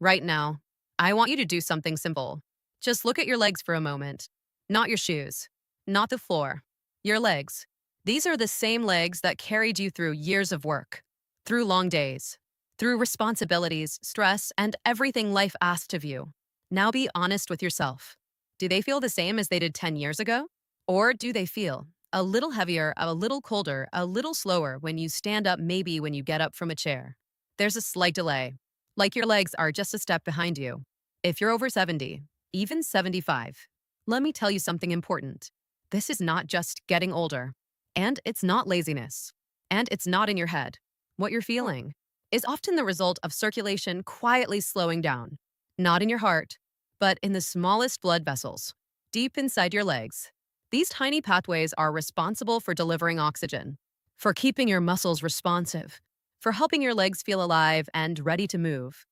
Right now, I want you to do something simple. Just look at your legs for a moment. Not your shoes, not the floor, your legs. These are the same legs that carried you through years of work, through long days, through responsibilities, stress, and everything life asked of you. Now be honest with yourself. Do they feel the same as they did 10 years ago? Or do they feel a little heavier, a little colder, a little slower when you stand up, maybe when you get up from a chair? There's a slight delay, like your legs are just a step behind you. If you're over 70, even 75, let me tell you something important. This is not just getting older, and it's not laziness, and it's not in your head. What you're feeling is often the result of circulation quietly slowing down, not in your heart, but in the smallest blood vessels, deep inside your legs. These tiny pathways are responsible for delivering oxygen, for keeping your muscles responsive, for helping your legs feel alive and ready to move.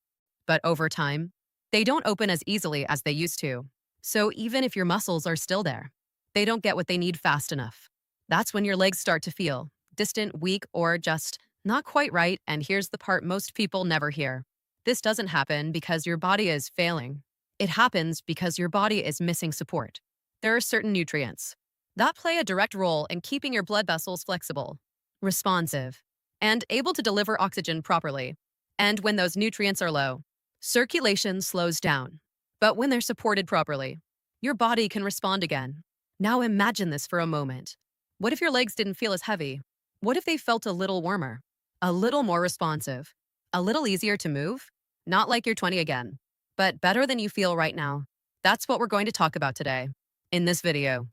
But over time, they don't open as easily as they used to. So even if your muscles are still there, they don't get what they need fast enough. That's when your legs start to feel distant, weak, or just not quite right. And here's the part most people never hear. This doesn't happen because your body is failing. It happens because your body is missing support. There are certain nutrients that play a direct role in keeping your blood vessels flexible, responsive, and able to deliver oxygen properly. And when those nutrients are low, circulation slows down. But when they're supported properly, your body can respond again. Now imagine this for a moment. What if your legs didn't feel as heavy? What if they felt a little warmer, a little more responsive, a little easier to move? Not like you're 20 again, but better than you feel right now. That's what we're going to talk about today. In this video,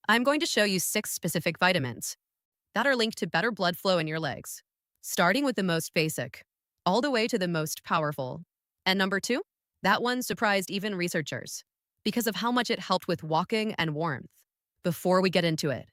I'm going to show you 6 specific vitamins that are linked to better blood flow in your legs, starting with the most basic, all the way to the most powerful. And number 2, that one surprised even researchers because of how much it helped with walking and warmth. Before we get into it,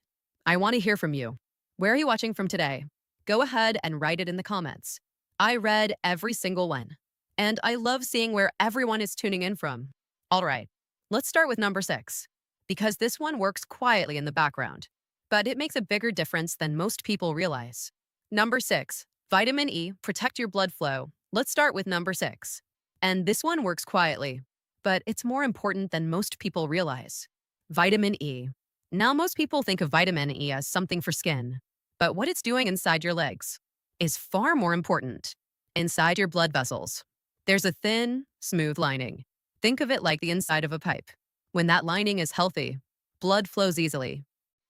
I want to hear from you. Where are you watching from today? Go ahead and write it in the comments. I read every single one, and I love seeing where everyone is tuning in from. All right, let's start with number 6, because this one works quietly in the background, but it makes a bigger difference than most people realize. Number 6, vitamin E, protect your blood flow. Let's start with number 6. And this one works quietly, but it's more important than most people realize. Vitamin E. Now, most people think of vitamin E as something for skin, but what it's doing inside your legs is far more important. Inside your blood vessels, there's a thin, smooth lining. Think of it like the inside of a pipe. When that lining is healthy, blood flows easily,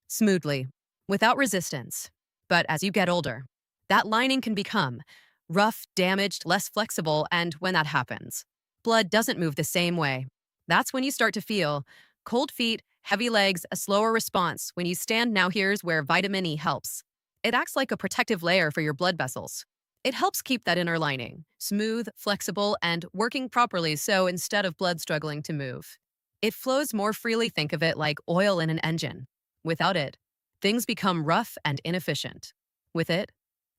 smoothly, without resistance. But as you get older, that lining can become rough, damaged, less flexible, and when that happens, blood doesn't move the same way. That's when you start to feel cold feet, heavy legs, a slower response when you stand. Now here's where vitamin E helps. It acts like a protective layer for your blood vessels. It helps keep that inner lining smooth, flexible, and working properly, so instead of blood struggling to move, it flows more freely. Think of it like oil in an engine. Without it, things become rough and inefficient. With it,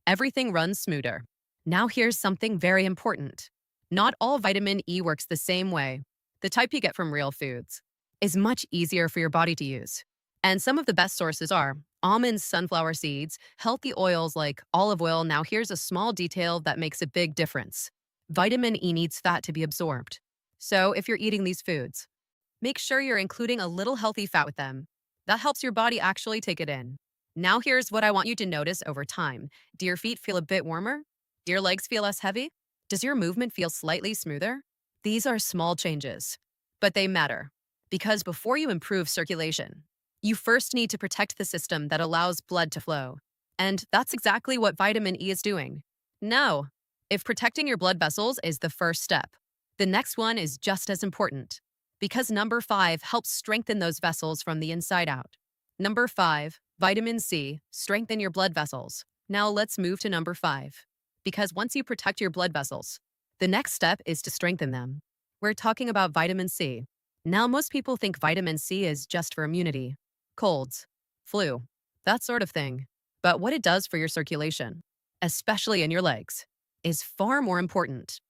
everything runs smoother. Now here's something very important. Not all vitamin E works the same way. The type you get from real foods is much easier for your body to use. And some of the best sources are almonds, sunflower seeds, healthy oils like olive oil. Now here's a small detail that makes a big difference. Vitamin E needs fat to be absorbed. So if you're eating these foods, make sure you're including a little healthy fat with them. That helps your body actually take it in. Now here's what I want you to notice over time. Do your feet feel a bit warmer? Do your legs feel less heavy? Does your movement feel slightly smoother? These are small changes, but they matter. Because before you improve circulation, you first need to protect the system that allows blood to flow. And that's exactly what vitamin E is doing. Now, if protecting your blood vessels is the first step, the next one is just as important. Because number 5 helps strengthen those vessels from the inside out. Number 5, vitamin C, strengthen your blood vessels. Now let's move to number 5. Because once you protect your blood vessels, the next step is to strengthen them. We're talking about vitamin C. Now, most people think vitamin C is just for immunity, colds, flu, that sort of thing. But what it does for your circulation, especially in your legs, is far more important.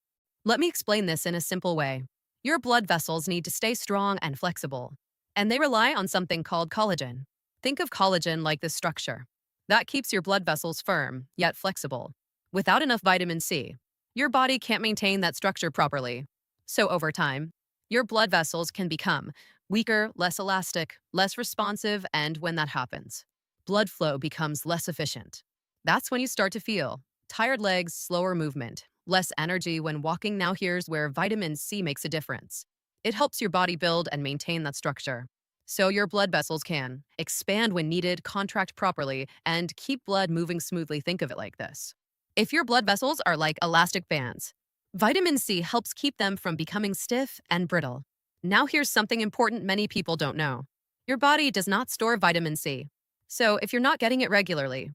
Let me explain this in a simple way. Your blood vessels need to stay strong and flexible, and they rely on something called collagen. Think of collagen like this structure that keeps your blood vessels firm yet flexible. Without enough vitamin C, your body can't maintain that structure properly. So over time, your blood vessels can become weaker, less elastic, less responsive, and when that happens, blood flow becomes less efficient. That's when you start to feel tired legs, slower movement, less energy when walking. Now here's where vitamin C makes a difference. It helps your body build and maintain that structure. So your blood vessels can expand when needed, contract properly, and keep blood moving smoothly. Think of it like this. If your blood vessels are like elastic bands, vitamin C helps keep them from becoming stiff and brittle. Now here's something important many people don't know. Your body does not store vitamin C. So if you're not getting it regularly,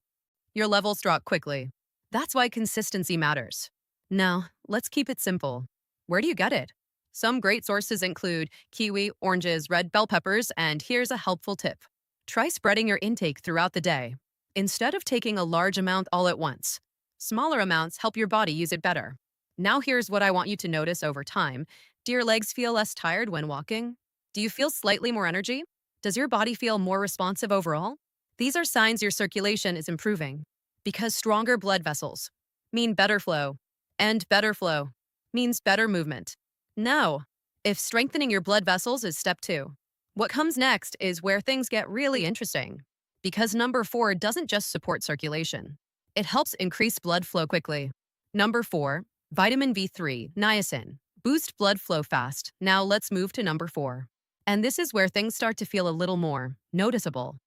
your levels drop quickly. That's why consistency matters. Now, let's keep it simple. Where do you get it? Some great sources include kiwi, oranges, red bell peppers, and here's a helpful tip. Try spreading your intake throughout the day. Instead of taking a large amount all at once, smaller amounts help your body use it better. Now here's what I want you to notice over time. Do your legs feel less tired when walking? Do you feel slightly more energy? Does your body feel more responsive overall? These are signs your circulation is improving, because stronger blood vessels mean better flow, and better flow means better movement. Now, if strengthening your blood vessels is step 2, what comes next is where things get really interesting, because number 4 doesn't just support circulation. It helps increase blood flow quickly. Number 4, vitamin B3, niacin. Boost blood flow fast. Now let's move to number 4. And this is where things start to feel a little more noticeable.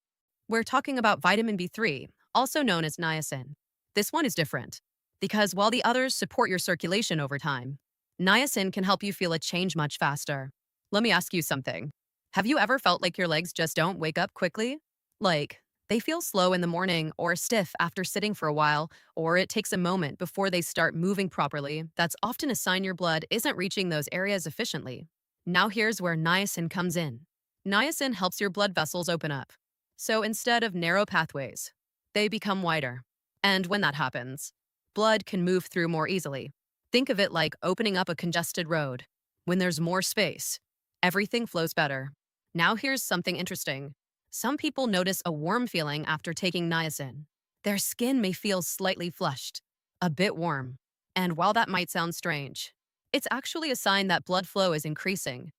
We're talking about vitamin B3, also known as niacin. This one is different, because while the others support your circulation over time, niacin can help you feel a change much faster. Let me ask you something. Have you ever felt like your legs just don't wake up quickly? Like, they feel slow in the morning or stiff after sitting for a while, or it takes a moment before they start moving properly. That's often a sign your blood isn't reaching those areas efficiently. Now here's where niacin comes in. Niacin helps your blood vessels open up. So instead of narrow pathways, they become wider. And when that happens, blood can move through more easily. Think of it like opening up a congested road. When there's more space, everything flows better. Now here's something interesting. Some people notice a warm feeling after taking niacin. Their skin may feel slightly flushed, a bit warm. And while that might sound strange, it's actually a sign that blood flow is increasing.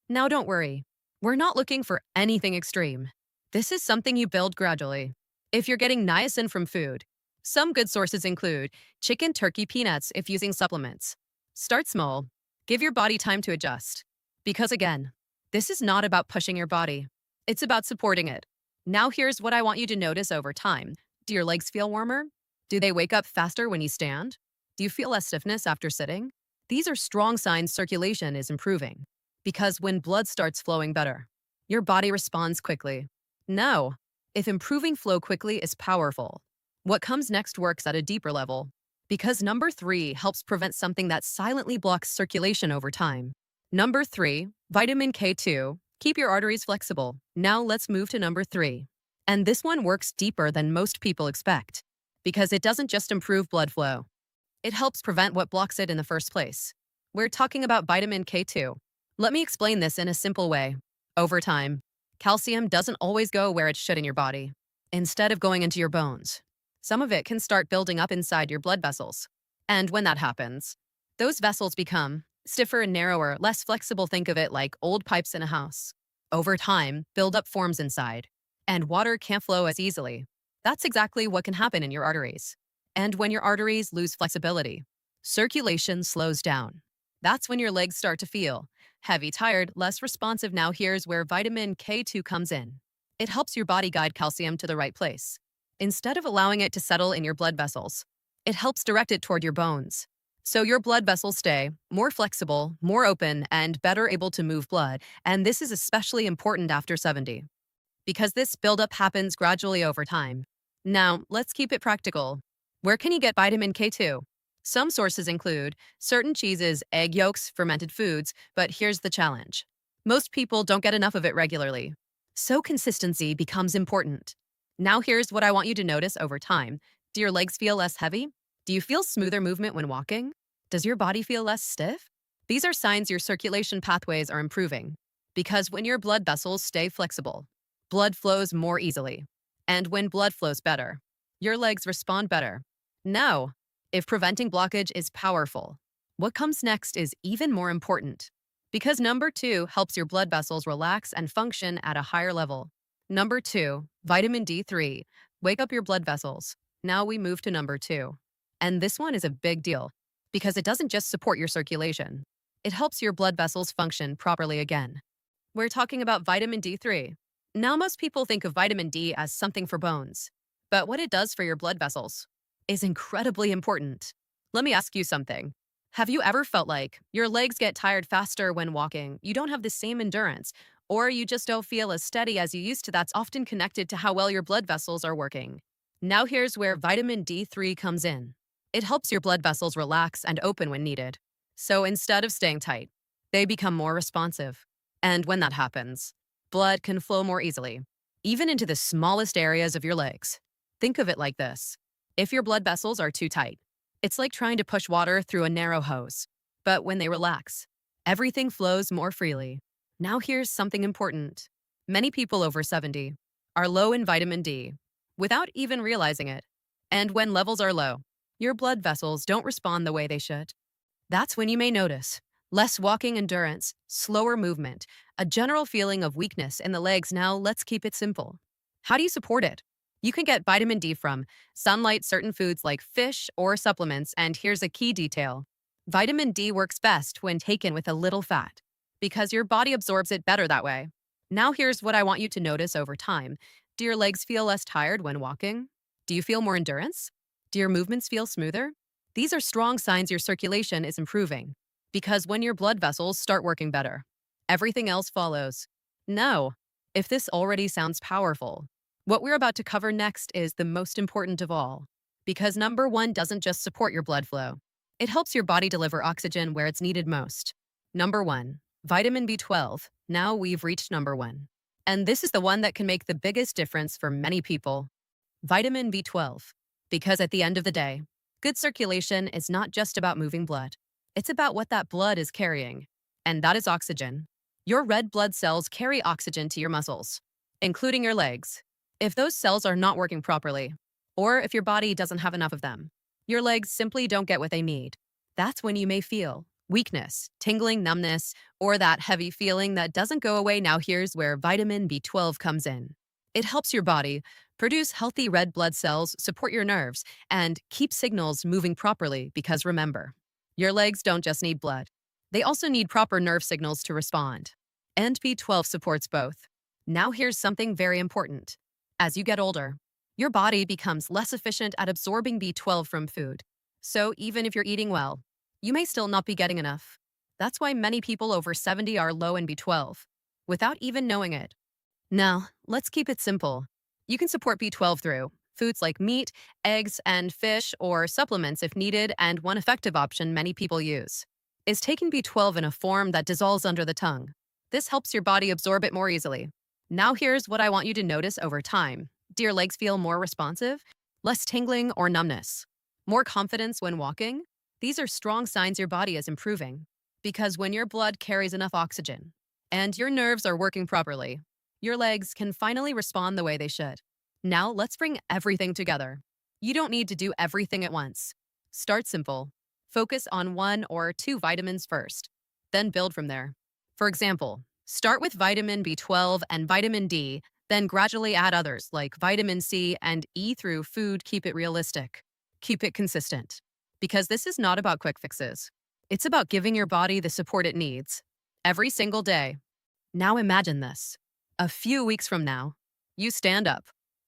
Now don't worry, we're not looking for anything extreme. This is something you build gradually. If you're getting niacin from food, some good sources include chicken, turkey, peanuts if using supplements. Start small. Give your body time to adjust. Because again, this is not about pushing your body. It's about supporting it. Now here's what I want you to notice over time. Do your legs feel warmer? Do they wake up faster when you stand? Do you feel less stiffness after sitting? These are strong signs circulation is improving. Because when blood starts flowing better, your body responds quickly. Now, if improving flow quickly is powerful, what comes next works at a deeper level. Because number 3 helps prevent something that silently blocks circulation over time. Number 3, vitamin K2. Keep your arteries flexible. Now let's move to number 3. And this one works deeper than most people expect, because it doesn't just improve blood flow. It helps prevent what blocks it in the first place. We're talking about vitamin K2. Let me explain this in a simple way. Over time, calcium doesn't always go where it should in your body. Instead of going into your bones, some of it can start building up inside your blood vessels. And when that happens, those vessels become stiffer and narrower, less flexible. Think of it like old pipes in a house. Over time, buildup forms inside, and water can't flow as easily. That's exactly what can happen in your arteries. And when your arteries lose flexibility, circulation slows down. That's when your legs start to feel heavy, tired, less responsive. Now here's where vitamin K2 comes in. It helps your body guide calcium to the right place. Instead of allowing it to settle in your blood vessels, it helps direct it toward your bones. So your blood vessels stay more flexible, more open, and better able to move blood. And this is especially important after 70, because this buildup happens gradually over time. Now, let's keep it practical. Where can you get vitamin K2? Some sources include certain cheeses, egg yolks, fermented foods, but here's the challenge. Most people don't get enough of it regularly. So consistency becomes important. Now here's what I want you to notice over time. Do your legs feel less heavy? Do you feel smoother movement when walking? Does your body feel less stiff? These are signs your circulation pathways are improving. Because when your blood vessels stay flexible, blood flows more easily. And when blood flows better, your legs respond better. Now, if preventing blockage is powerful, What comes next is even more important because number two helps your blood vessels relax and function at a higher level. Number two, vitamin D3. Wake up your blood vessels. Now we move to number two. And this one is a big deal because it doesn't just support your circulation, it helps your blood vessels function properly again. We're talking about vitamin D3. Now, most people think of vitamin D as something for bones, but what it does for your blood vessels is incredibly important. Let me ask you something. Have you ever felt like your legs get tired faster when walking? You don't have the same endurance, or you just don't feel as steady as you used to? That's often connected to how well your blood vessels are working. Now, here's where vitamin D3 comes in. It helps your blood vessels relax and open when needed. So instead of staying tight, they become more responsive. And when that happens, blood can flow more easily, even into the smallest areas of your legs. Think of it like this. If your blood vessels are too tight, it's like trying to push water through a narrow hose. But when they relax, everything flows more freely. Now here's something important. Many people over 70 are low in vitamin D without even realizing it. And when levels are low, your blood vessels don't respond the way they should. That's when you may notice less walking endurance, slower movement, a general feeling of weakness in the legs. Now, let's keep it simple. How do you support it? You can get vitamin D from sunlight, certain foods like fish, or supplements. And here's a key detail. Vitamin D works best when taken with a little fat because your body absorbs it better that way. Now, here's what I want you to notice over time. Do your legs feel less tired when walking? Do you feel more endurance? Do your movements feel smoother? These are strong signs your circulation is improving. Because when your blood vessels start working better, everything else follows. Now, if this already sounds powerful, what we're about to cover next is the most important of all. Because number one doesn't just support your blood flow, it helps your body deliver oxygen where it's needed most. Number one, vitamin B12. Now we've reached number one. And this is the one that can make the biggest difference for many people. Vitamin B12. Because at the end of the day, good circulation is not just about moving blood. It's about what that blood is carrying, and that is oxygen. Your red blood cells carry oxygen to your muscles, including your legs. If those cells are not working properly, or if your body doesn't have enough of them, your legs simply don't get what they need. That's when you may feel weakness, tingling, numbness, or that heavy feeling that doesn't go away. Now here's where vitamin B12 comes in. It helps your body produce healthy red blood cells, support your nerves, and keep signals moving properly because remember, your legs don't just need blood. They also need proper nerve signals to respond. And B12 supports both. Now here's something very important. As you get older, your body becomes less efficient at absorbing B12 from food. So even if you're eating well, you may still not be getting enough. That's why many people over 70 are low in B12, without even knowing it. Now, let's keep it simple. You can support B12 through foods like meat, eggs, and fish, or supplements if needed. And one effective option many people use is taking B12 in a form that dissolves under the tongue. This helps your body absorb it more easily. Now here's what I want you to notice over time. Do your legs feel more responsive? Less tingling or numbness? More confidence when walking? These are strong signs your body is improving. Because when your blood carries enough oxygen and your nerves are working properly, your legs can finally respond the way they should. Now let's bring everything together. You don't need to do everything at once. Start simple. Focus on one or two vitamins first, then build from there. For example, start with vitamin B12 and vitamin D, then gradually add others like vitamin C and E through food. Keep it realistic. Keep it consistent. Because this is not about quick fixes. It's about giving your body the support it needs every single day. Now imagine this. A few weeks from now, you stand up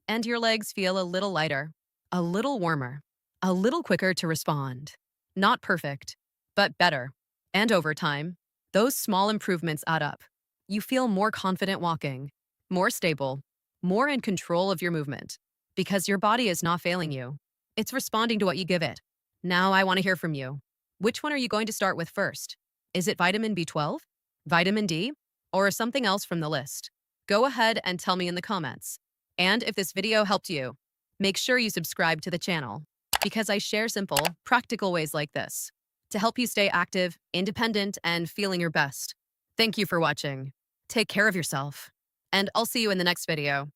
and your legs feel a little lighter, a little warmer, a little quicker to respond. Not perfect, but better. And over time, those small improvements add up. You feel more confident walking, more stable, more in control of your movement, because your body is not failing you. It's responding to what you give it. Now I want to hear from you. Which one are you going to start with first? Is it vitamin B12, vitamin D, or something else from the list? Go ahead and tell me in the comments. And if this video helped you, make sure you subscribe to the channel because I share simple, practical ways like this to help you stay active, independent, and feeling your best. Thank you for watching. Take care of yourself, and I'll see you in the next video.